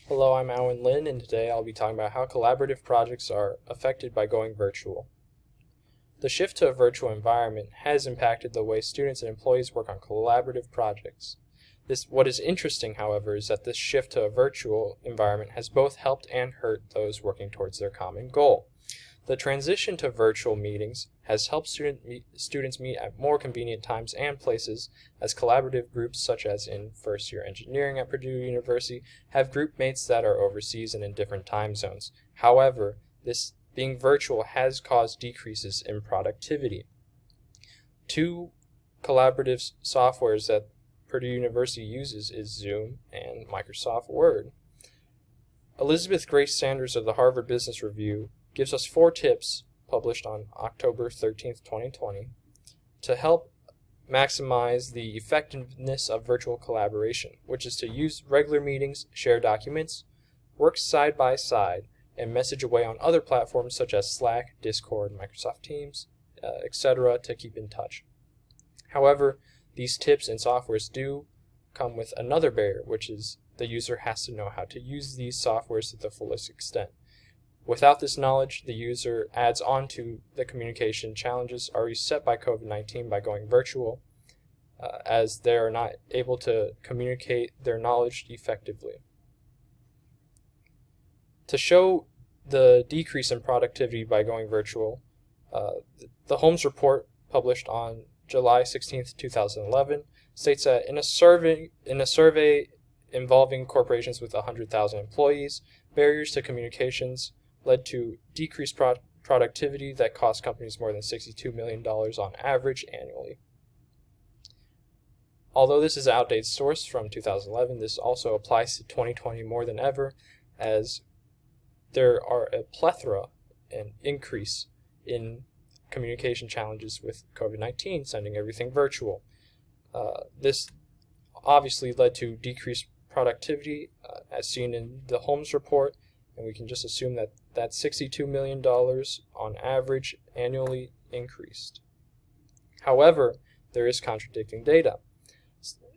Hello, I'm Alan Lin, and today I'll be talking about how collaborative projects are affected by going virtual. The shift to a virtual environment has impacted the way students and employees work on collaborative projects. What is interesting, however, is that this shift to a virtual environment has both helped and hurt those working towards their common goal. The transition to virtual meetings has helped students meet at more convenient times and places, as collaborative groups such as in first-year engineering at Purdue University have group mates that are overseas and in different time zones. However, this being virtual has caused decreases in productivity. Two collaborative softwares that Purdue University uses is Zoom and Microsoft Word. Elizabeth Grace Sanders of the Harvard Business Review gives us 4 tips published on October 13th, 2020 to help maximize the effectiveness of virtual collaboration, which is to use regular meetings, share documents, work side by side, and message away on other platforms such as Slack, Discord, Microsoft Teams, etc. to keep in touch. However, these tips and softwares do come with another barrier, which is the user has to know how to use these softwares to the fullest extent. Without this knowledge, the user adds on to the communication challenges already set by COVID-19 by going virtual, as they are not able to communicate their knowledge effectively. To show the decrease in productivity by going virtual, the Holmes report published on July 16, 2011 states that in a survey involving corporations with 100,000 employees, barriers to communications led to decreased productivity that cost companies more than $62 million on average annually. Although this is an outdated source from 2011, this also applies to 2020 more than ever, as there are a plethora and increase in communication challenges with COVID-19, sending everything virtual. This obviously led to decreased productivity, as seen in the Holmes report, and we can just assume that that $62 million on average annually increased. However, there is contradicting data.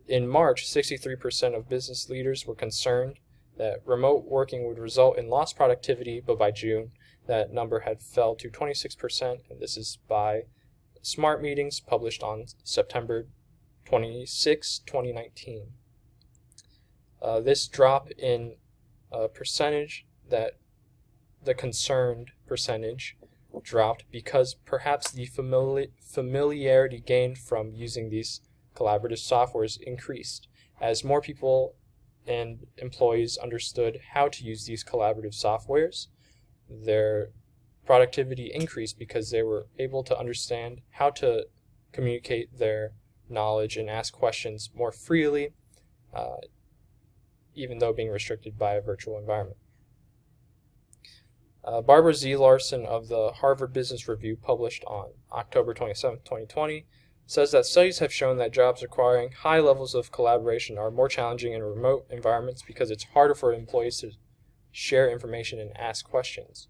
In March, 63% of business leaders were concerned that remote working would result in lost productivity, but by June, that number had fell to 26%, and this is by Smart Meetings, published on September 26, 2019. This drop in percentage, that the concerned percentage dropped because perhaps the familiarity gained from using these collaborative softwares increased, as more people and employees understood how to use these collaborative softwares. Their productivity increased because they were able to understand how to communicate their knowledge and ask questions more freely, even though being restricted by a virtual environment. Barbara Z. Larson of the Harvard Business Review, published on October 27, 2020, says that studies have shown that jobs requiring high levels of collaboration are more challenging in remote environments because it's harder for employees to share information and ask questions.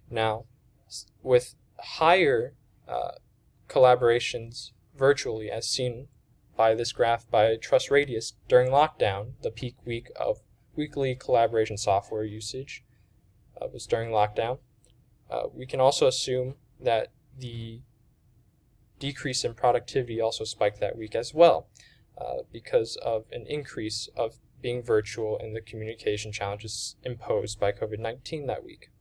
Now, with higher collaborations virtually, as seen by this graph by Trust Radius during lockdown, the peak week of weekly collaboration software usage was during lockdown. We can also assume that the decrease in productivity also spiked that week as well, because of an increase of being virtual and the communication challenges imposed by COVID-19 that week.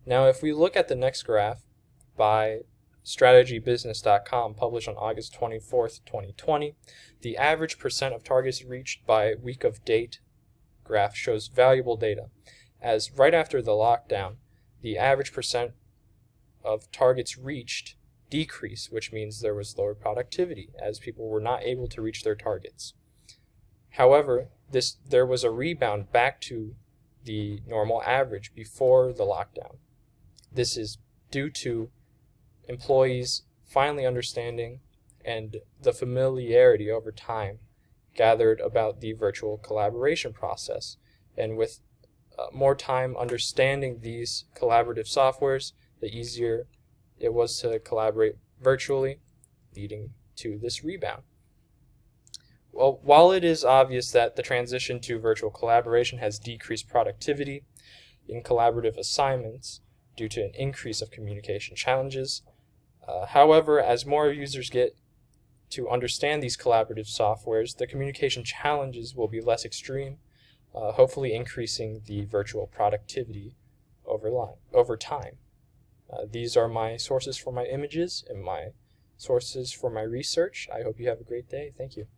Now, if we look at the next graph by strategybusiness.com, published on August 24th, 2020, the average percent of targets reached by week of date graph shows valuable data, as right after the lockdown, the average percent of targets reached decreased, which means there was lower productivity, as people were not able to reach their targets. However, there was a rebound back to the normal average before the lockdown. This is due to employees finally understanding and the familiarity over time gathered about the virtual collaboration process, and with more time understanding these collaborative softwares, the easier it was to collaborate virtually, leading to this rebound. Well, while it is obvious that the transition to virtual collaboration has decreased productivity in collaborative assignments due to an increase of communication challenges, however, as more users get to understand these collaborative softwares, the communication challenges will be less extreme, hopefully increasing the virtual productivity over time. These are my sources for my images and my sources for my research. I hope you have a great day. Thank you.